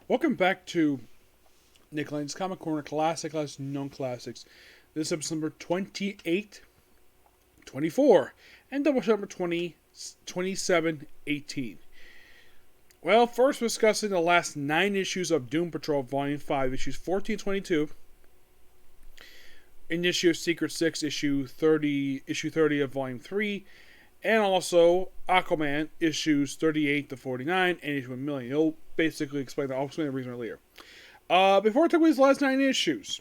Welcome back to Nick Lenz Comic Corner Classic as Known Classics. This is episode number 28, 24, and Doubleshot number 27, 18. Well, first we're discussing the last 9 issues of Doom Patrol Volume 5, issues 14 and 22. In issue of Secret 6, issue 30 of Volume 3, and also Aquaman, issues 38 to 49, and issue 1 million. It'll basically explain the reason earlier. Before I talk about these last 9 issues,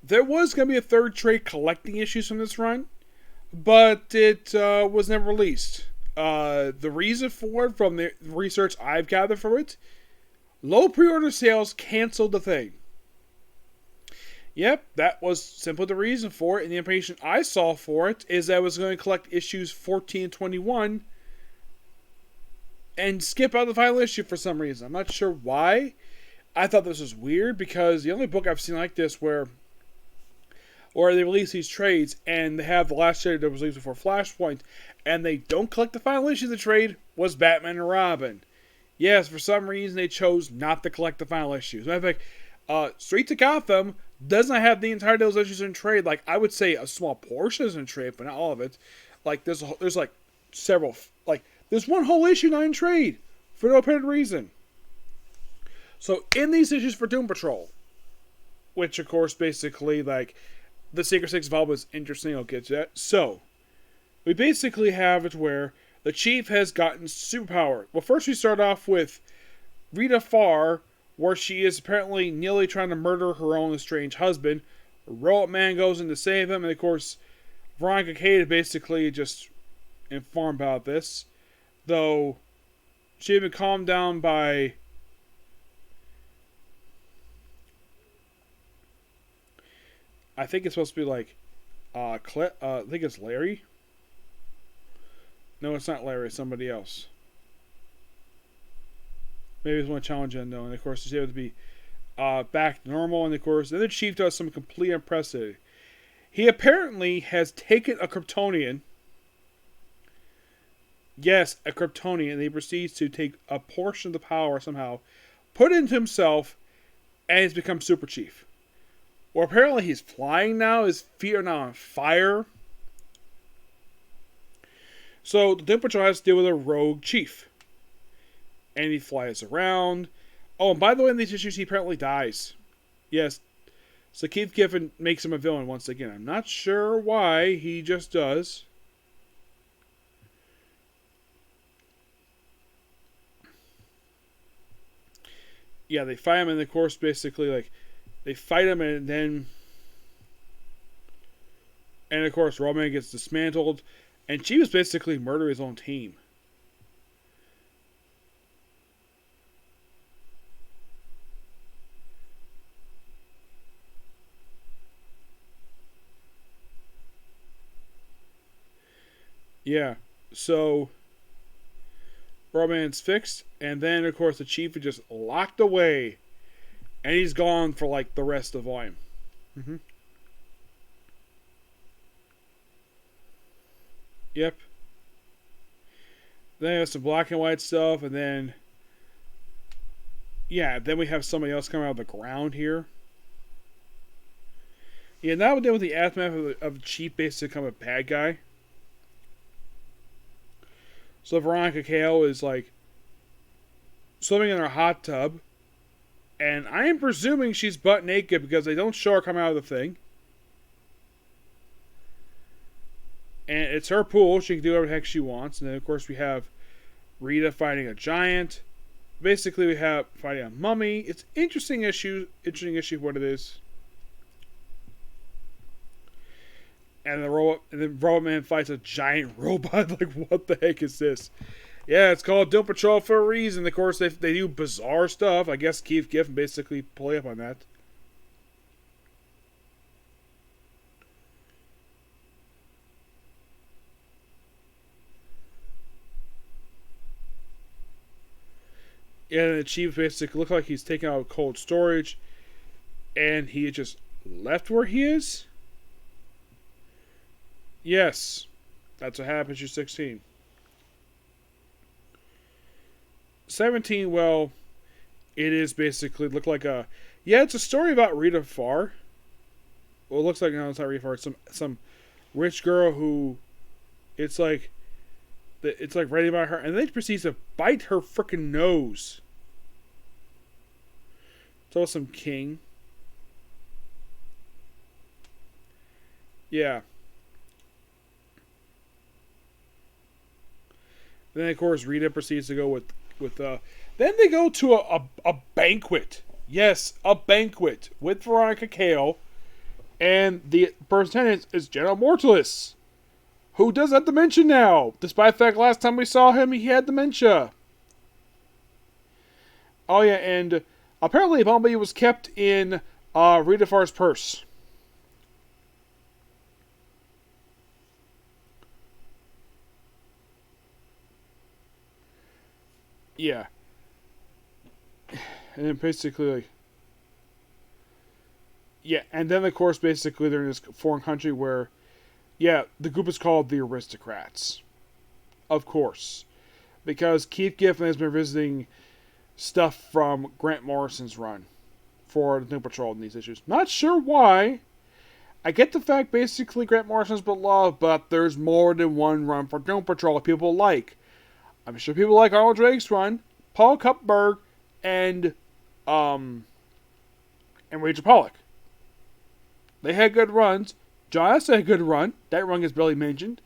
there was going to be a third trade collecting issues from this run, but it was never released. The reason for it, from the research I've gathered from it, low pre-order sales canceled the thing. Yep, that was simply the reason for it, and the information I saw for it is that I was going to collect issues 14 and 21 and skip out the final issue for some reason. I'm not sure why. I thought this was weird because the only book I've seen like this where they release these trades and they have the last trade that was released before Flashpoint and they don't collect the final issue of the trade was Batman and Robin. Yes, for some reason they chose not to collect the final issues. As a matter of fact, Street to Gotham doesn't have the entire those issues in trade. Like, I would say a small portion is in trade, but not all of it. Like, there's like several, like, there's one whole issue not in trade for no apparent reason. So, in these issues for Doom Patrol, which, of course, basically, like, the Secret 6 involved was interesting, I'll get to that. So, we basically have it where the Chief has gotten superpower. Well, first we start off with Rita Farr, where she is apparently nearly trying to murder her own estranged husband. Robot Man goes in to save him, and of course, Veronica Cade basically just informed about this. Though, she had been calmed down by I think it's supposed to be like, I think it's Larry. No, it's not Larry, it's somebody else. Maybe it's one challenge unknown. And of course, he's able to be back to normal. And of course, then the Chief does some complete unprecedented. He apparently has taken a Kryptonian. Yes, a Kryptonian. And he proceeds to take a portion of the power somehow, put it into himself, and he's become Super Chief. Well, apparently he's flying now. His feet are now on fire. So the Doom Patrol has to deal with a rogue chief. And he flies around. Oh, and by the way, in these issues, he apparently dies. Yes. So Keith Giffen makes him a villain once again. I'm not sure why. He just does. Yeah, they fight him, and of course, basically, like, they fight him, and then... And of course, Roman gets dismantled. And Chief is basically murdering his own team. Yeah, so Roman's fixed, and then of course the Chief is just locked away, and he's gone for like the rest of the volume. Yep. Then there's some black and white stuff, and then then we have somebody else coming out of the ground here. Yeah, now we're dealing with the aftermath of Chief basically become a bad guy. So Veronica Cale is like swimming in her hot tub. And I am presuming she's butt naked because they don't show her come out of the thing. And it's her pool. She can do whatever the heck she wants. And then, of course, we have Rita fighting a giant. Basically, we have fighting a mummy. It's an interesting issue what it is. And then Robot Man fights a giant robot. Like, what the heck is this? Yeah, it's called Doom Patrol for a reason. Of course, they do bizarre stuff. I guess Keith Giffen basically play up on that. Yeah, the Chief basically looks like he's taken out cold storage. And he just left where he is? Yes. That's what happens to 16. 17, well, It is basically look like a yeah. It's a story about Rita Farr. Well, it looks like no, it's not Rita Farr. It's some rich girl who, it's like writing about her, and then she proceeds to bite her freaking nose. It's also some king. Yeah. Then of course Rita proceeds to go with then they go to a banquet. Yes, a banquet with Veronica Cale, and the person attendant is General Mortalis, who does have dementia now, despite the fact last time we saw him he had dementia. Oh yeah, and apparently Bumblebee was kept in Rita Farr's purse. Yeah. And then basically, like, yeah, and then of course, basically, they're in this foreign country where, yeah, the group is called the Aristocrats. Of course. Because Keith Giffen has been visiting stuff from Grant Morrison's run for the Doom Patrol in these issues. Not sure why. I get the fact, basically, Grant Morrison's beloved, but there's more than one run for Doom Patrol that people like. I'm sure people like Arnold Drake's run, Paul Kupperberg, and Rachel Pollack. They had good runs. John Hess had a good run. That run is barely mentioned.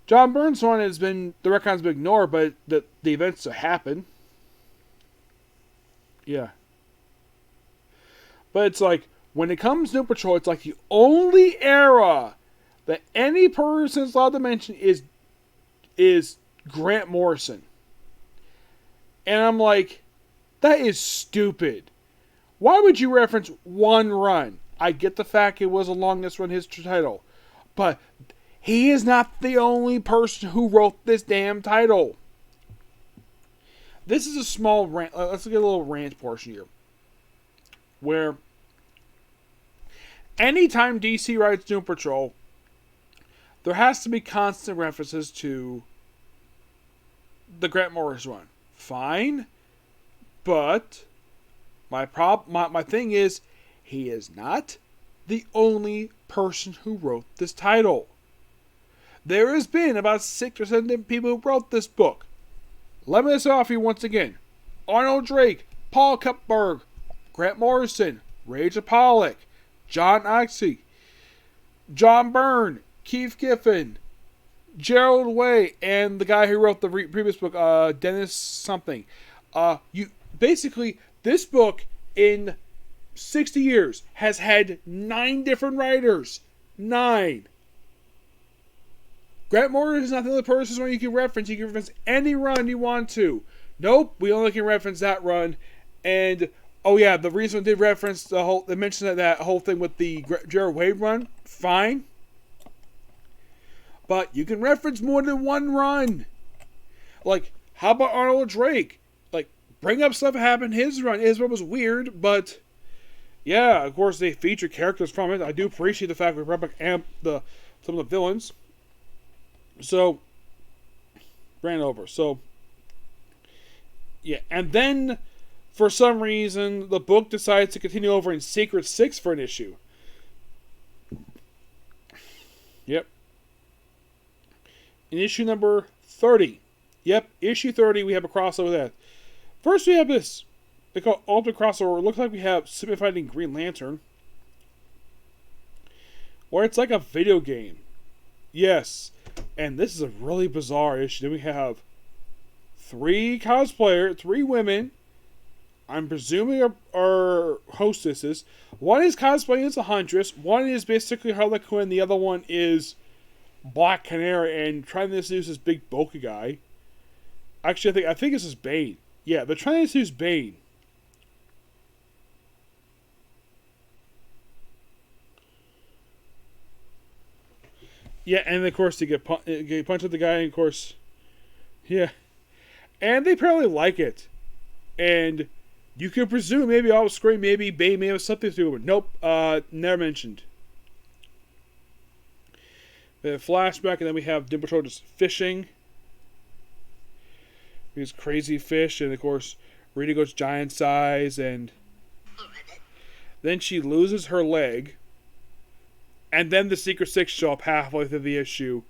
John Byrne's one has been, the retcon's been ignored, but the events that happen. Yeah. But it's like, when it comes to Doom Patrol, it's like the only era that any person is allowed to mention is Grant Morrison. And I'm like, that is stupid. Why would you reference one run? I get the fact it was a longest run his title, but he is not the only person who wrote this damn title. This is a small rant. Let's get a little rant portion here. Where anytime DC writes Doom Patrol, there has to be constant references to the Grant Morrison run. Fine, but my thing is, he is not the only person who wrote this title. There has been about 6 or 7 different people who wrote this book. Let me list off here once again. Arnold Drake, Paul Kupperberg, Grant Morrison, Rachel Pollack, John Oxley, John Byrne, Keith Giffen, Gerald Way, and the guy who wrote the previous book, Dennis something. This book in 60 years has had 9 different writers. 9. Grant Morrison is not the only person you can reference. You can reference any run you want to. Nope, we only can reference that run. And, oh yeah, the reason they did reference they mentioned that whole thing with the Gerald Wade run. Fine. But you can reference more than one run. Like, how about Arnold Drake? Like, bring up stuff that happened in his run. His run was weird, but yeah, of course they feature characters from it. I do appreciate the fact we brought back some of the villains. So, ran over. So, yeah, and then for some reason the book decides to continue over in Secret 6 for an issue. Yep. In issue number 30. Yep, issue 30, we have a crossover that. First, we have this. They call it Ultimate Crossover. It looks like we have Superman fighting Green Lantern. Or it's like a video game. Yes. And this is a really bizarre issue. Then we have 3 cosplayers, 3 women. I'm presuming are hostesses. One is cosplaying as a Huntress. One is basically Harley Quinn. The other one is Black Canary and trying to introduce this big bulky guy. Actually, I think this is Bane. Yeah, they're trying to introduce Bane. Yeah, and of course they get punched with the guy, and of course, yeah, and they apparently like it, and you can presume maybe off screen, maybe Bane may have something to do with it. Nope, never mentioned. Then flashback, and then we have Doom Patrol just fishing. These crazy fish, and of course, Rita goes giant size, and then she loses her leg. And then the Secret Six show up halfway through the issue,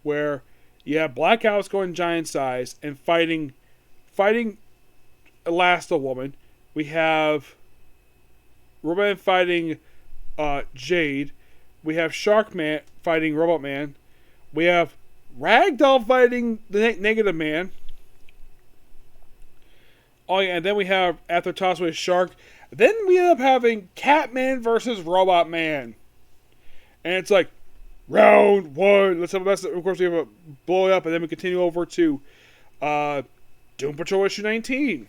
where you have Black Alice going giant size and fighting Elasti-Woman. We have Robot fighting Jade. We have Sharkman fighting Robot Man. We have Ragdoll fighting the Negative Man. Oh yeah, and then we have, after toss with Shark, then we end up having Catman versus Robot Man. And it's like, round one. Let's have a best. Of course, we have a blow up, and then we continue over to Doom Patrol issue 19.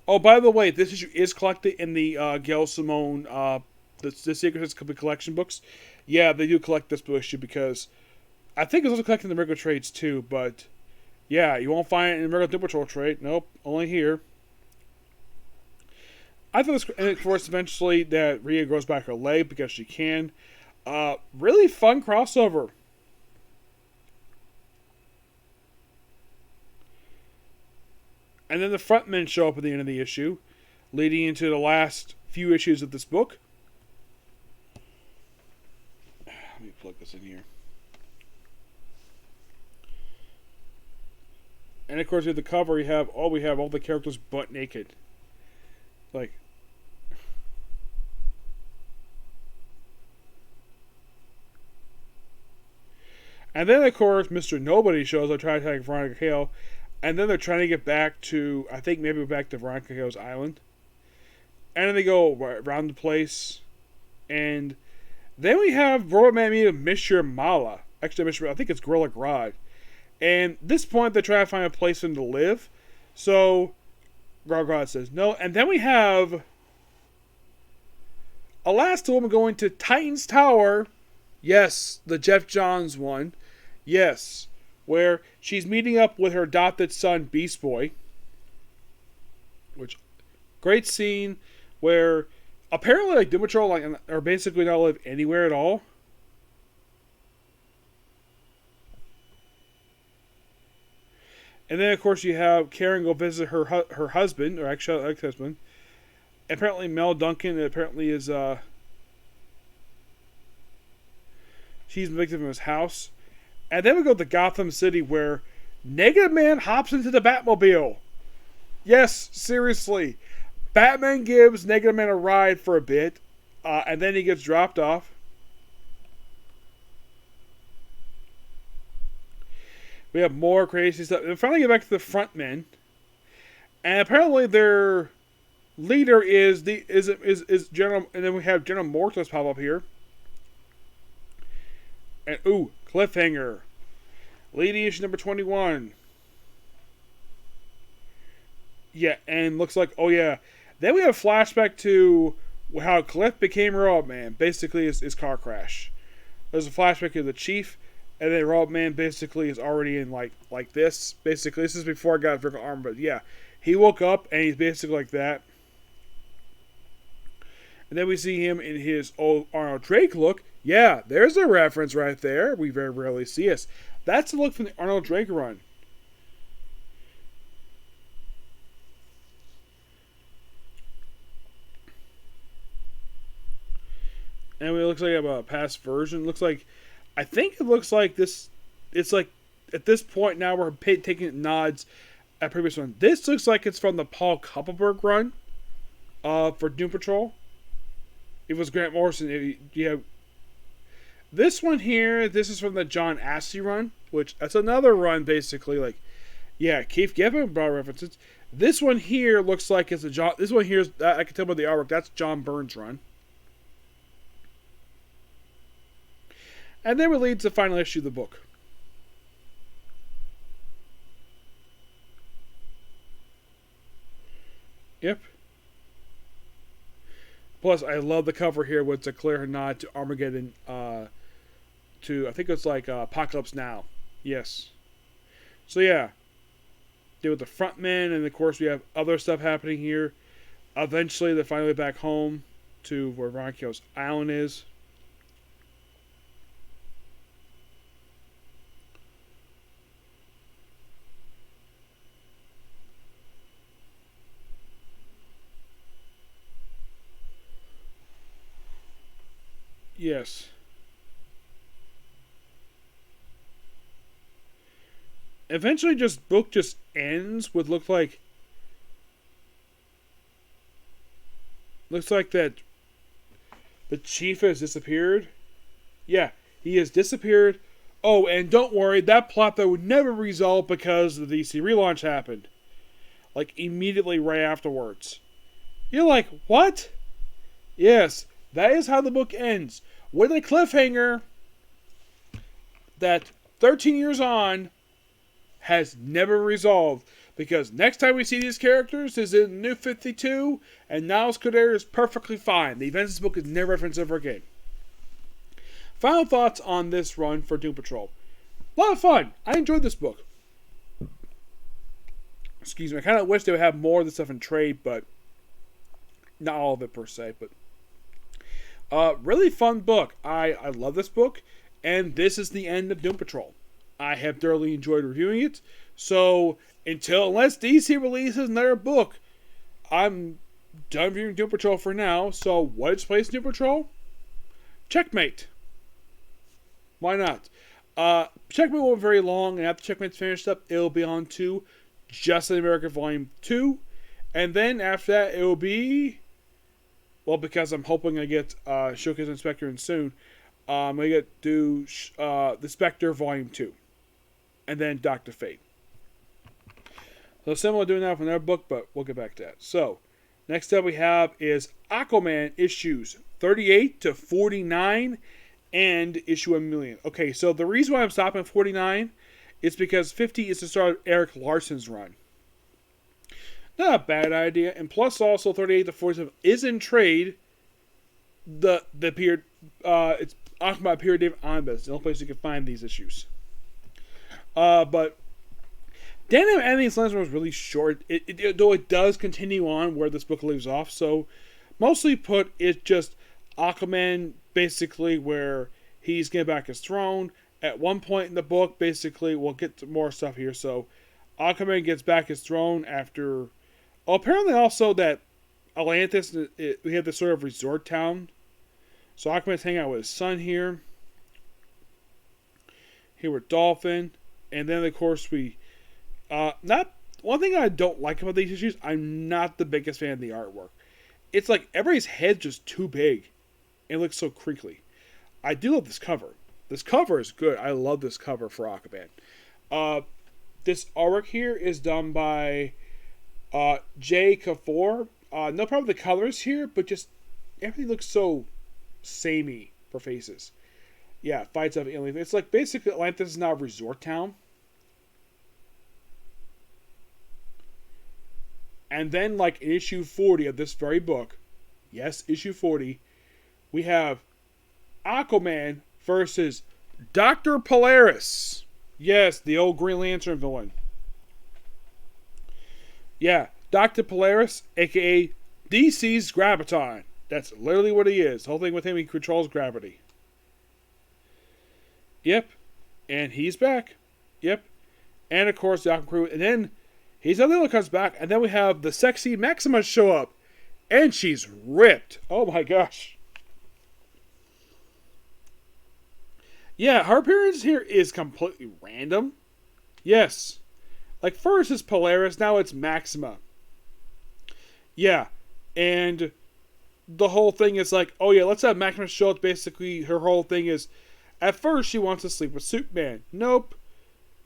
Oh, by the way, this issue is collected in the Gail Simone, the Secret Company collection books. Yeah, they do collect this issue because I think it's also collected in the regular trades too, but yeah, you won't find it in the regular Doom Patrol trade. Nope, only here. I thought this, and of course, eventually that Rhea grows back her leg because she can. Really fun crossover. And then the frontmen show up at the end of the issue, leading into the last few issues of this book. Let me plug this in here. And of course, with the cover, we have all the characters butt naked. Like, and then of course, Mr. Nobody shows up trying to attack Veronica Hale, and then they're trying to get back to, I think maybe back to Veronica Hale's island, and then they go around the place, and then we have Robot Man meet Mr. Mala. Actually, I think it's Gorilla Grodd. And at this point, they're trying to find a place for him to live. So, Grodd says no. And then we have Elasti-Woman going to Titan's Tower. Yes, the Jeff Johns one. Yes. Where she's meeting up with her adopted son, Beast Boy. Which, great scene where apparently, like, Doom Patrol are basically not live anywhere at all. And then, of course, you have Karen go visit her husband, or actually ex-husband. Apparently, Mel Duncan apparently is, she's the victim of his house. And then we go to Gotham City, where Negative Man hops into the Batmobile. Yes, seriously. Batman gives Negative Man a ride for a bit, and then he gets dropped off. We have more crazy stuff. And finally get back to the frontmen. And apparently their leader is General, and then we have General Mortis pop up here. And ooh, cliffhanger. Leading issue number 21. Yeah, and looks like, oh yeah. Then we have a flashback to how Cliff became Robot Man. Basically his car crash. There's a flashback of the Chief. And then Robot Man basically is already in like this. Basically, this is before I got a vertical arm, but yeah. He woke up and he's basically like that. And then we see him in his old Arnold Drake look. Yeah, there's a reference right there. We very rarely see us. That's the look from the Arnold Drake run. And it looks like I have a past version. Looks like, I think it looks like this. It's like at this point now we're taking nods at previous one. This looks like it's from the Paul Kupperberg run, for Doom Patrol. It was Grant Morrison. Yeah. This one here, this is from the John Ashley run, which that's another run basically. Like, yeah, Keith Giffen brought references. This one here looks like it's a John. This one here is, I can tell by the artwork, that's John Byrne's run. And then we lead to the final issue of the book. Yep. Plus, I love the cover here with a clear nod to Armageddon, to, I think it's like Apocalypse Now. Yes. So yeah. Deal with the frontmen, and of course we have other stuff happening here. Eventually, they're finally back home to where Veronica's island is. Yes. Eventually, book just ends with looks like that the chief has disappeared. Yeah, he has disappeared. Oh, and don't worry, that plot that would never resolve because the DC relaunch happened. Like immediately right afterwards. You're like, what? Yes, that is how the book ends. With a cliffhanger that 13 years on has never resolved. Because next time we see these characters is in New 52, and Niles Cadet is perfectly fine. The events of this book is never referenced ever again. Final thoughts on this run for Doom Patrol. A lot of fun. I enjoyed this book. Excuse me. I kind of wish they would have more of this stuff in trade, but not all of it per se. But really fun book. I love this book, and this is the end of Doom Patrol. I have thoroughly enjoyed reviewing it. So unless DC releases another book, I'm done reviewing Doom Patrol for now. So what is place Doom Patrol? Checkmate. Why not? Checkmate won't be very long, and after Checkmate's finished up, it'll be on to Justice America Volume 2. And then after that, it will be... Well, because I'm hoping I get Showcase Inspector in soon, I'm going to do The Spectre Volume 2. And then Dr. Fate. So similar to doing that for another book, but we'll get back to that. So, next up we have is Aquaman issues 38 to 49 and issue 1,000,000. Okay, so the reason why I'm stopping at 49 is because 50 is the start of Eric Larson's run. Not a bad idea, and plus also 38 to 47 is in trade. The period, it's Aquaman period David Omnibus, the only place you can find these issues. But Daniel Anthony's Lenz was really short, though it does continue on where this book leaves off. So, mostly put, it's just Aquaman, basically, where he's getting back his throne. At one point in the book, basically, we'll get to more stuff here. So, Aquaman gets back his throne after... Oh, apparently also that Atlantis, we have this sort of resort town. So, Aquaman's hanging out with his son here. Here with Dolphin. And then, of course, not one thing I don't like about these issues, I'm not the biggest fan of the artwork. It's like everybody's head's just too big. It looks so crinkly. I do love this cover. This cover is good. I love this cover for Aquaman. This artwork here is done by Jay Kafour. No problem with the colors here, but just everything looks so samey for faces. Yeah, fights of alien. It's like basically Atlantis is now a resort town. And then, like in issue 40 of this very book, yes, issue 40, we have Aquaman versus Dr. Polaris. Yes, the old Green Lantern villain. Yeah, Dr. Polaris, aka DC's Graviton. That's literally what he is. The whole thing with him, he controls gravity. Yep. And he's back. Yep. And of course, the Aquaman crew. And then he's the other one comes back. And then we have the sexy Maxima show up. And she's ripped. Oh my gosh. Yeah, her appearance here is completely random. Yes. Like first it's Polaris, now it's Maxima. Yeah. And the whole thing is like, oh yeah, let's have Maxima show up. Basically, her whole thing is, at first she wants to sleep with Superman. Nope.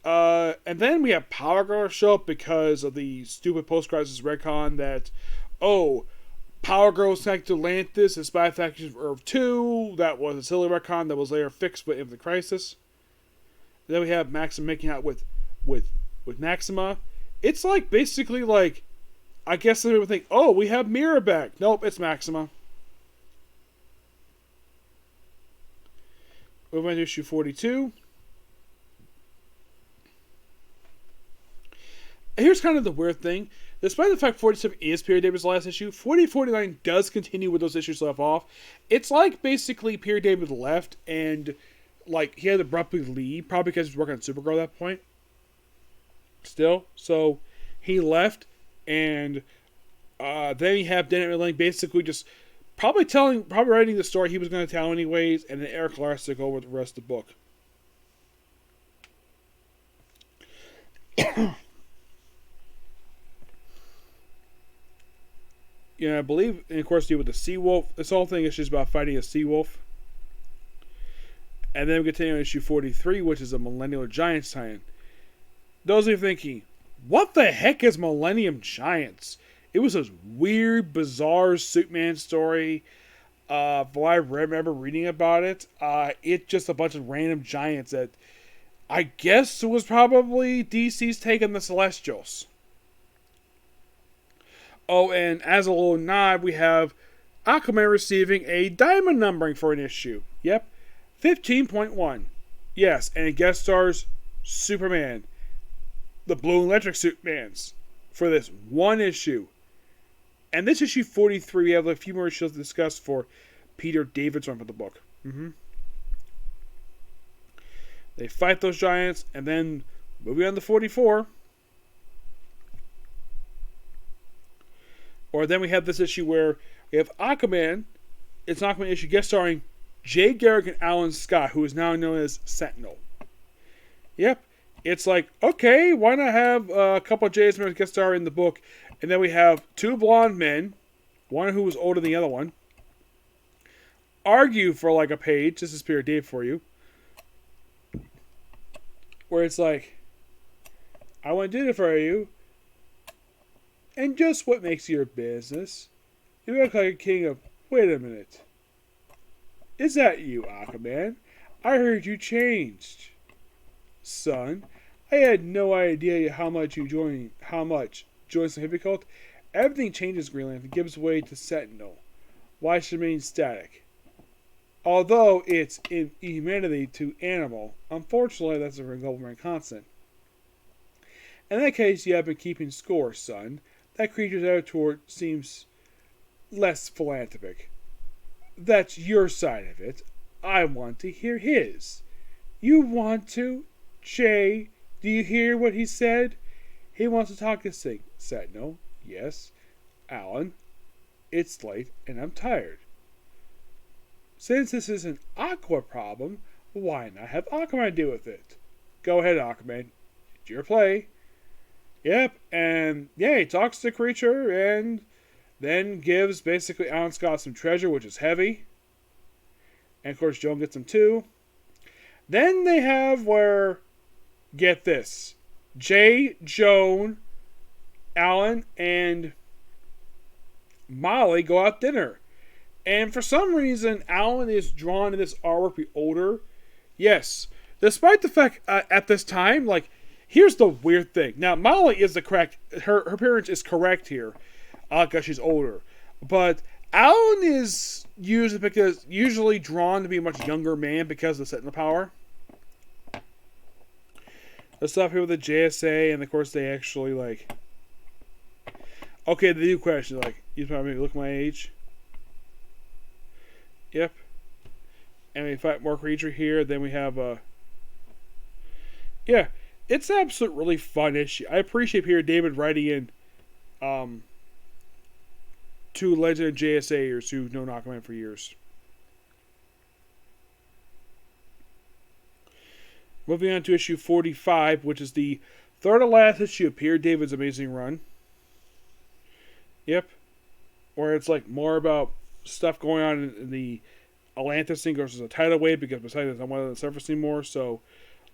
And then we have Power Girl show up because of the stupid post-crisis retcon that, oh, Power Girl was connected to Atlantis and Spy Factions of Earth 2. That was a silly retcon that was later fixed with Infinite Crisis. And then we have Maxima making out with Maxima. It's like, basically like, I guess some people think, oh, we have Mira back. Nope, it's Maxima. Moving on to issue 42. Here's kind of the weird thing. Despite the fact 47 is Pierre David's last issue, 4049 does continue with those issues left off. It's like basically Pierre David left and like he had to abruptly leave, probably because he was working on Supergirl at that point. Still. So he left and then you have Dennett Lanning basically just probably writing the story he was going to tell anyways, and then Eric Larson took over the rest of the book. I believe, and of course, deal with the sea wolf. This whole thing is just about fighting a sea wolf. And then we continue on issue 43, which is a Millennial Giants tie-in. Those of you thinking, what the heck is Millennium Giants? It was this weird, bizarre Superman story. What I remember reading about it, it's just a bunch of random giants that I guess was probably DC's take on the Celestials. Oh, and as a little nod, we have Aquaman receiving a diamond numbering for an issue. Yep, 15.1. Yes, and it guest stars Superman, the Blue Electric Supermans, for this one issue. And this issue 43, we have a few more issues to discuss for Peter David's run for the book. They fight those giants, and then moving on to 44. Or then we have this issue where we have Aquaman. It's an Aquaman issue guest starring Jay Garrick and Alan Scott, who is now known as Sentinel. Yep. It's like, okay, why not have a couple of Jay's members guest star in the book? And then we have two blonde men, one who was older than the other one, argue for like a page. This is Peter Dave for you. Where it's like, I want to do it for you. And just what makes your business? You look like a king of... Wait a minute. Is that you, Aquaman? I heard you changed. Son, I had no idea how much joins the hippie cult. Everything changes Greenland and gives way to Sentinel. Why should it remain static? Although it's in humanity to animal, unfortunately that's a government constant. In that case, you have been keeping score, son. That creature's attitude seems less philanthropic. That's your side of it. I want to hear his. You want to? Jay, do you hear what he said? He wants to talk this thing. Sentinel, yes. Alan, it's late and I'm tired. Since this is an Aqua problem, why not have Aquaman deal with it? Go ahead, Aquaman. It's your play. Yep, and yeah, he talks to the creature and then gives basically Alan Scott some treasure, which is heavy. And of course, Joan gets him too. Then they have where, get this, Jay, Joan, Alan, and Molly go out dinner. And for some reason, Alan is drawn to this artwork be older. Yes, despite the fact at this time, like, here's the weird thing. Now, Molly is the correct, her appearance is correct here, because she's older. But Alan is usually drawn to be a much younger man because of the Sentinel power. The stuff here with the JSA, and of course they actually, like... Okay, the new question, like, you probably look my age. Yep. And we fight more creature here, then we have, yeah, it's an absolute really fun issue. I appreciate Peter David writing in, two legendary JSAers who've known Aquaman for years. Moving on to issue 45, which is the third to last issue of Peter David's amazing run. Yep. Where it's like more about stuff going on in the Atlantis thing versus a tidal wave, because Poseidon doesn't want to surface anymore. So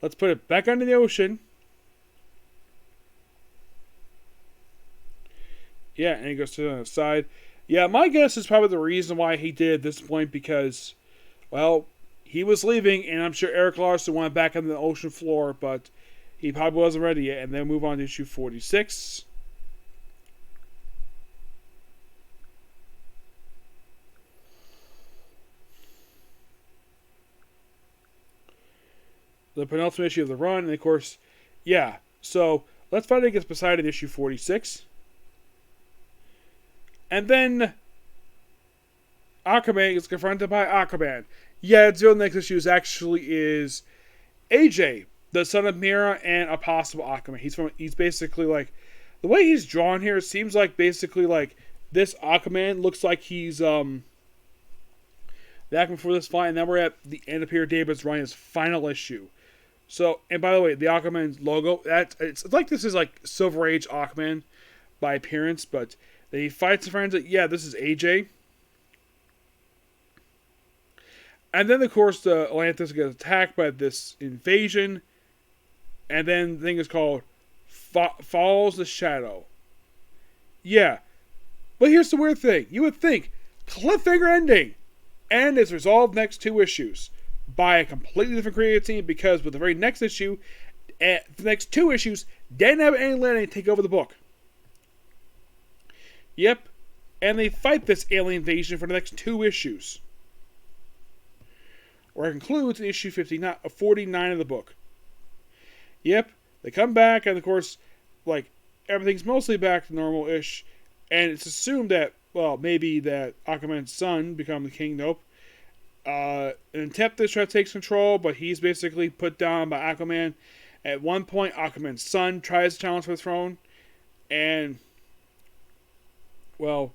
let's put it back under the ocean. Yeah, and he goes to the other side. Yeah, my guess is probably the reason why he did at this point, because, well, he was leaving, and I'm sure Eric Larson went back on the ocean floor, but he probably wasn't ready yet. And then move on to issue 46. The penultimate issue of the run, and of course, yeah. So let's fight against Poseidon, issue 46. And then Aquaman is confronted by Aquaman. Yeah, the next issue is AJ, the son of Mira and a possible Aquaman. He's basically like, the way he's drawn here, it seems like basically like this Aquaman looks like he's back before this fight, and then we're at the end of Peter David's run, his final issue. So, and by the way, the Aquaman logo, it's like this is like Silver Age Aquaman by appearance, but then he fights his friends. Yeah, this is AJ. And then, of course, the Atlantis gets attacked by this invasion. And then the thing is called Follows the Shadow. Yeah. But here's the weird thing. You would think, cliffhanger ending. And it's resolved next 2 issues by a completely different creative team, because with the very next issue, the next 2 issues, Dan Abnett and Lanning take over the book. Yep. And they fight this alien invasion for the next 2 issues. Where it concludes in issue 49 of the book. Yep, they come back, and of course, like, everything's mostly back to normal-ish, and it's assumed that, well, maybe that Aquaman's son become the king. Nope. An Tempest tries to take control, but he's basically put down by Aquaman. At one point, Aquaman's son tries to challenge for the throne, and, well,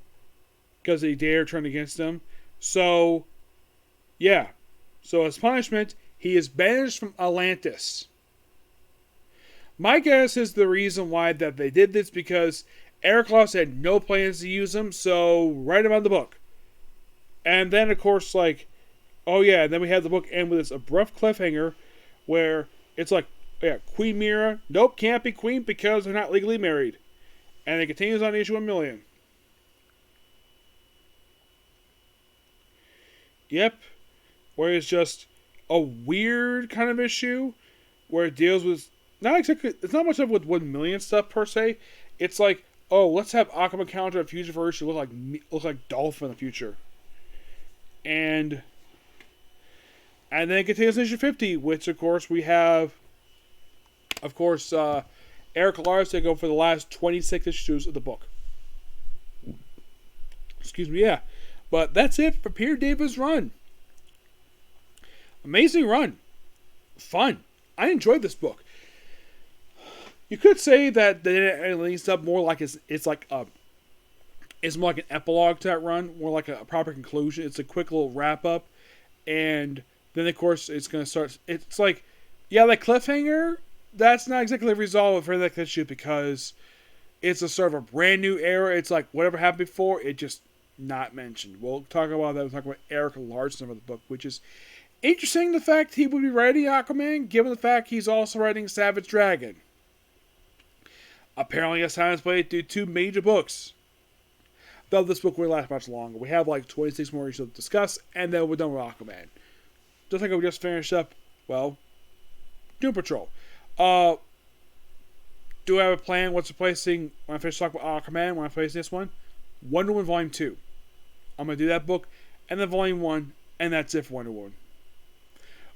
because they dare turn against him. So, yeah. So as punishment, he is banished from Atlantis. My guess is the reason why that they did this, because Eric Loss had no plans to use him, so write him on the book. And then, of course, like, oh yeah, and then we have the book end with this abrupt cliffhanger where it's like, yeah, Queen Mira, nope, can't be queen because they're not legally married. And it continues on issue 1,000,000. Yep. Where it's just a weird kind of issue where it deals with not exactly, it's not much of with 1,000,000 stuff per se. It's like, oh, let's have Aquaman counter a future version look like Dolphin in the future. And then it continues in issue 50, which of course we have, of course, Eric Lars to go for the last 26 issues of the book. Excuse me, yeah. But that's it for Peter David's run. Amazing run. Fun. I enjoyed this book. You could say that it leads up more like it's more like an epilogue to that run, more like a proper conclusion. It's a quick little wrap up, and then of course it's going to start. It's like, yeah, that cliffhanger. That's not exactly resolved for that issue because it's a sort of a brand new era. It's like whatever happened before, it just not mentioned. We'll talk about that. We'll talk about Eric Larson of the book, which is interesting, the fact he would be writing Aquaman, given the fact he's also writing Savage Dragon. Apparently, has time to play through 2 major books. Though this book will last much longer. We have like 26 more issues to discuss, and then we're done with Aquaman. Just like we just finished up, well, Doom Patrol. Do I have a plan? What's replacing, when I finish talking about Aquaman, when I finish this one? Wonder Woman Volume 2. I'm going to do that book, and then Volume 1, and that's it for Wonder Woman.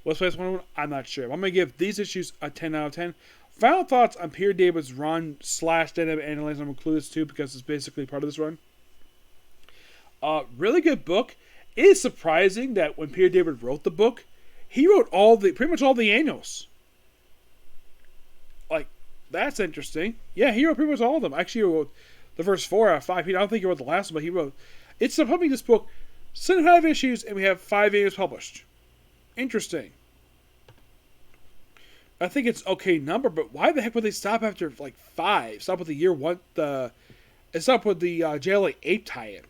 What's place Wonder Woman? I'm not sure. I'm going to give these issues a 10 out of 10. Final thoughts on Peter David's run / Dead Analyze. I'm going to include this too because it's basically part of this run. Really good book. It is surprising that when Peter David wrote the book, he wrote pretty much all the annuals. Like, that's interesting. Yeah, he wrote pretty much all of them. Actually, he wrote the first 4 out of 5. I don't think he wrote the last one, but he wrote. It's probably this book, 75 issues, and we have 5 annuals published. Interesting. I think it's okay number, but why the heck would they stop after like 5? Stop with the year 1. Stop with the JLA 8 tie-in,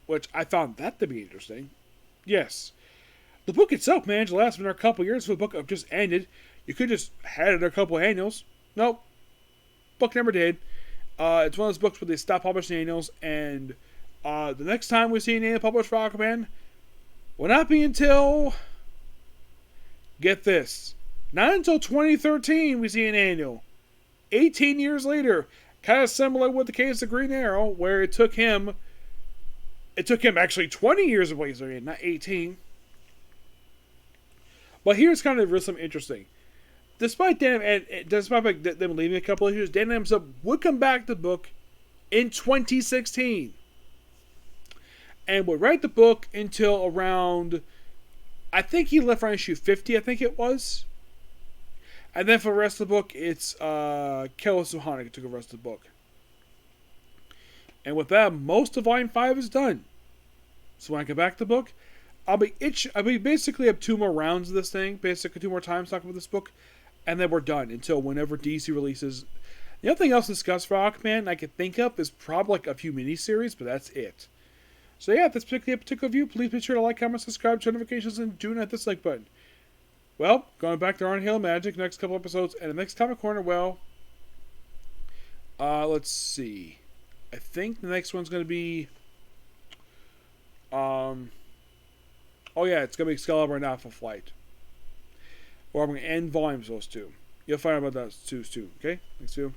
which I found that to be interesting. Yes, the book itself managed to last for another couple years. So the book just ended. You could just had another couple of annuals. Nope, book never did. It's one of those books where they stop publishing annuals, and the next time we see an annual published for Aquaman will not be until, get this, not until 2013 we see an annual. 18 years later. Kind of similar with the case of Green Arrow, where it took him actually 20 years of Blazer, not 18. But here's kind of something interesting. Despite them leaving a couple issues, Dan himself would come back to the book in 2016. And would write the book until around, I think he left around issue 50, I think it was. And then for the rest of the book, it's Kelly Suhana who took the rest of the book. And with that, most of Volume 5 is done. So when I get back to the book, I'll be basically have 2 more rounds of this thing, basically 2 more times talking about this book, and then we're done until whenever DC releases. The other thing else to discuss for Aquaman I could think of is probably like a few miniseries, but that's it. So yeah, if this particular view, please be sure to like, comment, subscribe, turn notifications, and do not dislike button. Well, going back to Iron Hill Magic, next couple episodes, and the next Comic Corner, well, let's see. I think the next one's going to be, oh yeah, it's going to be Excalibur and Alpha Flight. Or I'm going to end volumes those two. You'll find out about those two, okay? Thanks, you.